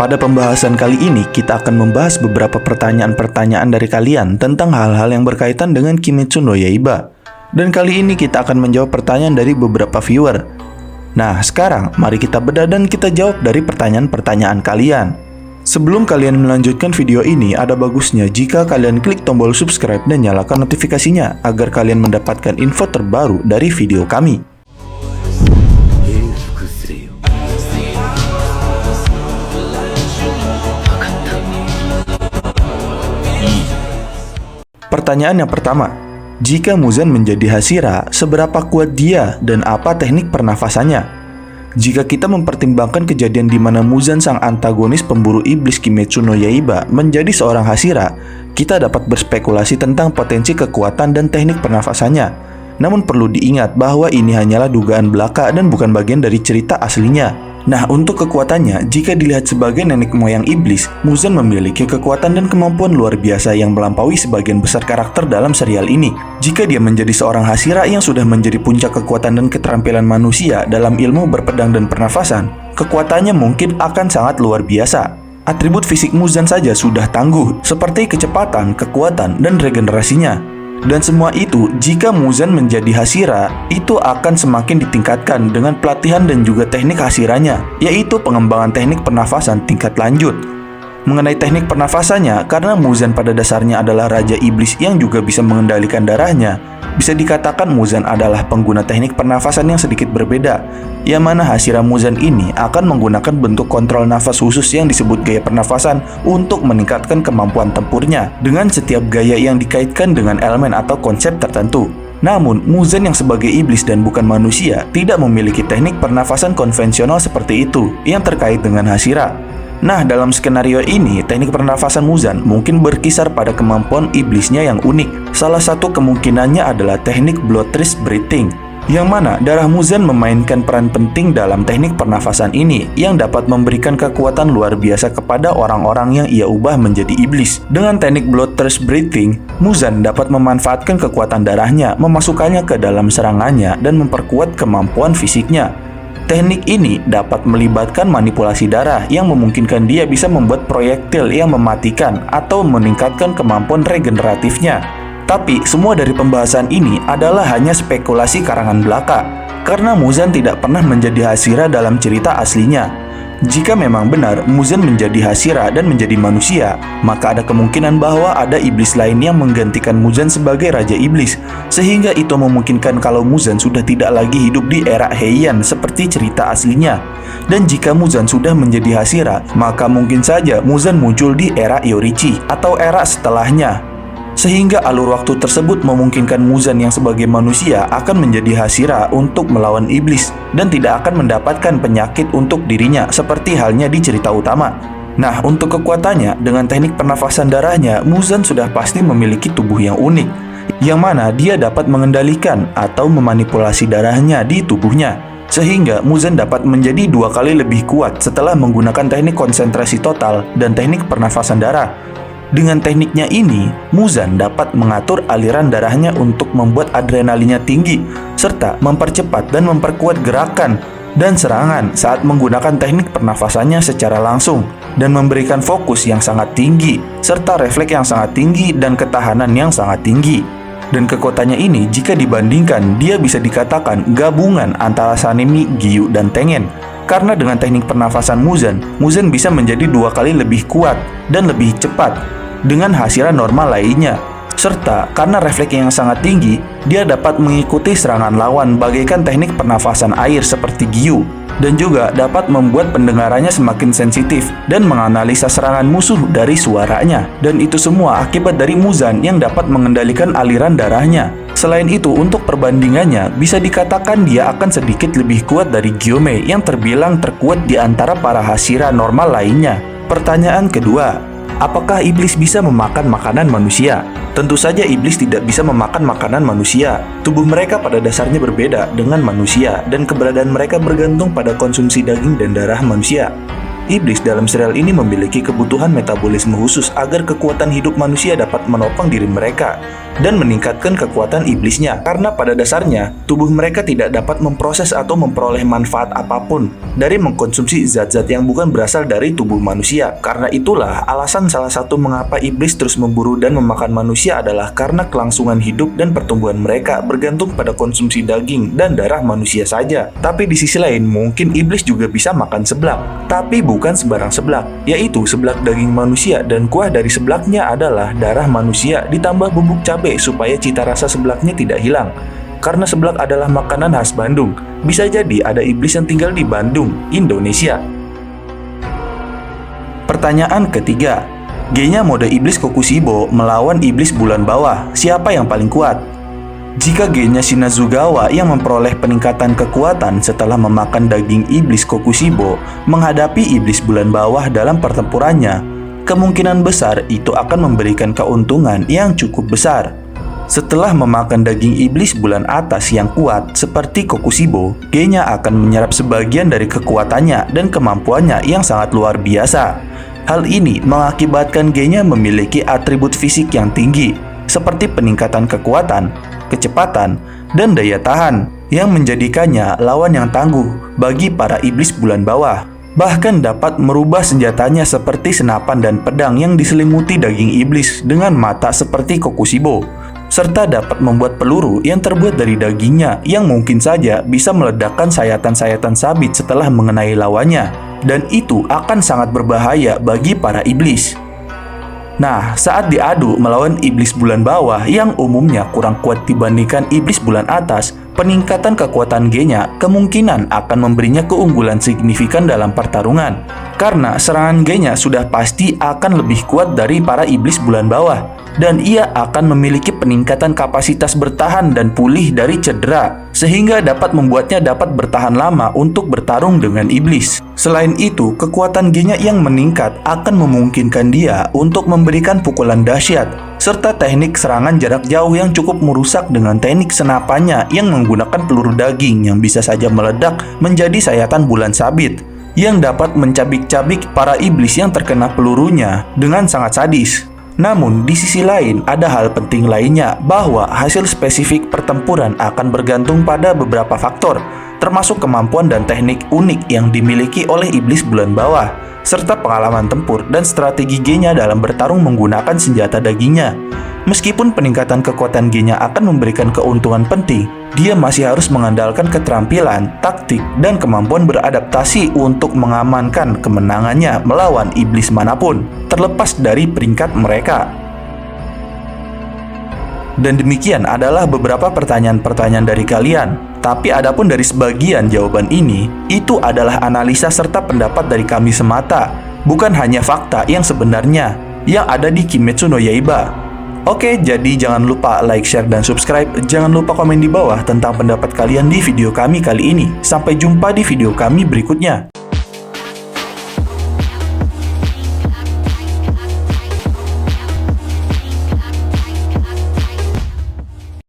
Pada pembahasan kali ini, kita akan membahas beberapa pertanyaan-pertanyaan dari kalian tentang hal-hal yang berkaitan dengan Kimetsu no Yaiba. Dan kali ini kita akan menjawab pertanyaan dari beberapa viewer. Nah, sekarang mari kita bedah dan kita jawab dari pertanyaan-pertanyaan kalian. Sebelum kalian melanjutkan video ini, ada bagusnya jika kalian klik tombol subscribe dan nyalakan notifikasinya agar kalian mendapatkan info terbaru dari video kami. Pertanyaan yang pertama, jika Muzan menjadi Hashira, seberapa kuat dia dan apa teknik pernafasannya? Jika kita mempertimbangkan kejadian di mana Muzan sang antagonis pemburu iblis Kimetsu no Yaiba menjadi seorang Hashira, kita dapat berspekulasi tentang potensi kekuatan dan teknik pernafasannya. Namun perlu diingat bahwa ini hanyalah dugaan belaka dan bukan bagian dari cerita aslinya. Nah, untuk kekuatannya, jika dilihat sebagai nenek moyang iblis, Muzan memiliki kekuatan dan kemampuan luar biasa yang melampaui sebagian besar karakter dalam serial ini. Jika dia menjadi seorang Hashira yang sudah menjadi puncak kekuatan dan keterampilan manusia dalam ilmu berpedang dan pernafasan, kekuatannya mungkin akan sangat luar biasa. Atribut fisik Muzan saja sudah tangguh, seperti kecepatan, kekuatan, dan regenerasinya. Dan semua itu, jika Muzan menjadi Hashira, itu akan semakin ditingkatkan dengan pelatihan dan juga teknik Hashiranya, yaitu pengembangan teknik pernafasan tingkat lanjut. Mengenai teknik pernafasannya, karena Muzan pada dasarnya adalah Raja Iblis yang juga bisa mengendalikan darahnya, bisa dikatakan Muzan adalah pengguna teknik pernafasan yang sedikit berbeda, yang mana Hashira Muzan ini akan menggunakan bentuk kontrol nafas khusus yang disebut gaya pernafasan untuk meningkatkan kemampuan tempurnya dengan setiap gaya yang dikaitkan dengan elemen atau konsep tertentu. Namun, Muzan yang sebagai iblis dan bukan manusia tidak memiliki teknik pernafasan konvensional seperti itu yang terkait dengan Hashira. Nah, dalam skenario ini, teknik pernafasan Muzan mungkin berkisar pada kemampuan iblisnya yang unik. Salah satu kemungkinannya adalah teknik bloodthirst breathing, yang mana darah Muzan memainkan peran penting dalam teknik pernafasan ini yang dapat memberikan kekuatan luar biasa kepada orang-orang yang ia ubah menjadi iblis. Dengan teknik bloodthirst breathing, Muzan dapat memanfaatkan kekuatan darahnya, memasukkannya ke dalam serangannya dan memperkuat kemampuan fisiknya. Teknik ini dapat melibatkan manipulasi darah yang memungkinkan dia bisa membuat proyektil yang mematikan atau meningkatkan kemampuan regeneratifnya. Tapi semua dari pembahasan ini adalah hanya spekulasi karangan belaka, karena Muzan tidak pernah menjadi Hashira dalam cerita aslinya. Jika memang benar Muzan menjadi Hashira dan menjadi manusia, maka ada kemungkinan bahwa ada iblis lain yang menggantikan Muzan sebagai Raja Iblis, sehingga itu memungkinkan kalau Muzan sudah tidak lagi hidup di era Heian seperti cerita aslinya. Dan jika Muzan sudah menjadi Hashira, maka mungkin saja Muzan muncul di era Yoruichi atau era setelahnya. Sehingga alur waktu tersebut memungkinkan Muzan yang sebagai manusia akan menjadi Hashira untuk melawan iblis dan tidak akan mendapatkan penyakit untuk dirinya seperti halnya di cerita utama. Nah, untuk kekuatannya, dengan teknik pernafasan darahnya, Muzan sudah pasti memiliki tubuh yang unik, yang mana dia dapat mengendalikan atau memanipulasi darahnya di tubuhnya, sehingga Muzan dapat menjadi 2 kali lebih kuat setelah menggunakan teknik konsentrasi total dan teknik pernafasan darah. Dengan tekniknya ini, Muzan dapat mengatur aliran darahnya untuk membuat adrenalinnya tinggi, serta mempercepat dan memperkuat gerakan dan serangan saat menggunakan teknik pernafasannya secara langsung, dan memberikan fokus yang sangat tinggi, serta refleks yang sangat tinggi dan ketahanan yang sangat tinggi. Dan kekuatannya ini, jika dibandingkan, dia bisa dikatakan gabungan antara Sanemi, Giyu, dan Tengen. Karena dengan teknik pernafasan Muzan bisa menjadi 2 kali lebih kuat dan lebih cepat dengan Hashira normal lainnya. Serta karena refleks yang sangat tinggi, dia dapat mengikuti serangan lawan bagaikan teknik pernafasan air seperti Giyu, dan juga dapat membuat pendengarannya semakin sensitif dan menganalisa serangan musuh dari suaranya. Dan itu semua akibat dari Muzan yang dapat mengendalikan aliran darahnya. Selain itu, untuk perbandingannya, bisa dikatakan dia akan sedikit lebih kuat dari Gyume yang terbilang terkuat di antara para Hashira normal lainnya. Pertanyaan kedua, apakah iblis bisa memakan makanan manusia? Tentu saja iblis tidak bisa memakan makanan manusia. Tubuh mereka pada dasarnya berbeda dengan manusia, dan keberadaan mereka bergantung pada konsumsi daging dan darah manusia. Iblis dalam serial ini memiliki kebutuhan metabolisme khusus agar kekuatan hidup manusia dapat menopang diri mereka dan meningkatkan kekuatan iblisnya. Karena pada dasarnya, tubuh mereka tidak dapat memproses atau memperoleh manfaat apapun dari mengkonsumsi zat-zat yang bukan berasal dari tubuh manusia. Karena itulah alasan salah satu mengapa iblis terus memburu dan memakan manusia adalah karena kelangsungan hidup dan pertumbuhan mereka bergantung pada konsumsi daging dan darah manusia saja. Tapi di sisi lain, mungkin iblis juga bisa makan seblak. Tapi bukan sembarang seblak, yaitu seblak daging manusia, dan kuah dari seblaknya adalah darah manusia ditambah bubuk cabai supaya cita rasa seblaknya tidak hilang. Karena seblak adalah makanan khas Bandung, bisa jadi ada iblis yang tinggal di Bandung, Indonesia. Pertanyaan ketiga, Genya mode iblis Kokushibo melawan iblis bulan bawah, siapa yang paling kuat? Jika Genya Shinazugawa yang memperoleh peningkatan kekuatan setelah memakan daging iblis Kokushibo menghadapi iblis bulan bawah dalam pertempurannya, kemungkinan besar itu akan memberikan keuntungan yang cukup besar. Setelah memakan daging iblis bulan atas yang kuat seperti Kokushibo, Genya akan menyerap sebagian dari kekuatannya dan kemampuannya yang sangat luar biasa. Hal ini mengakibatkan Genya memiliki atribut fisik yang tinggi, seperti peningkatan kekuatan, kecepatan, dan daya tahan yang menjadikannya lawan yang tangguh bagi para iblis bulan bawah. Bahkan dapat merubah senjatanya seperti senapan dan pedang yang diselimuti daging iblis dengan mata seperti Kokushibo, serta dapat membuat peluru yang terbuat dari dagingnya yang mungkin saja bisa meledakkan sayatan-sayatan sabit setelah mengenai lawannya, dan itu akan sangat berbahaya bagi para iblis. Nah, saat diadu melawan iblis bulan bawah yang umumnya kurang kuat dibandingkan iblis bulan atas, peningkatan kekuatan Genya kemungkinan akan memberinya keunggulan signifikan dalam pertarungan. Karena serangan Genya sudah pasti akan lebih kuat dari para iblis bulan bawah, dan ia akan memiliki peningkatan kapasitas bertahan dan pulih dari cedera, sehingga dapat membuatnya dapat bertahan lama untuk bertarung dengan iblis. Selain itu, kekuatan Genya yang meningkat akan memungkinkan dia untuk memberikan pukulan dahsyat, serta teknik serangan jarak jauh yang cukup merusak dengan teknik senapannya yang menggunakan peluru daging yang bisa saja meledak menjadi sayatan bulan sabit, yang dapat mencabik-cabik para iblis yang terkena pelurunya dengan sangat sadis. Namun, di sisi lain, ada hal penting lainnya bahwa hasil spesifik pertempuran akan bergantung pada beberapa faktor, termasuk kemampuan dan teknik unik yang dimiliki oleh iblis bulan bawah, serta pengalaman tempur dan strategi Genya dalam bertarung menggunakan senjata dagingnya. Meskipun peningkatan kekuatan Genya akan memberikan keuntungan penting, dia masih harus mengandalkan keterampilan, taktik, dan kemampuan beradaptasi untuk mengamankan kemenangannya melawan iblis manapun, terlepas dari peringkat mereka. Dan demikian adalah beberapa pertanyaan-pertanyaan dari kalian. Tapi adapun dari sebagian jawaban ini, itu adalah analisa serta pendapat dari kami semata, bukan hanya fakta yang sebenarnya yang ada di Kimetsu no Yaiba. Oke, jadi jangan lupa like, share, dan subscribe. Jangan lupa komen di bawah tentang pendapat kalian di video kami kali ini. Sampai jumpa di video kami berikutnya.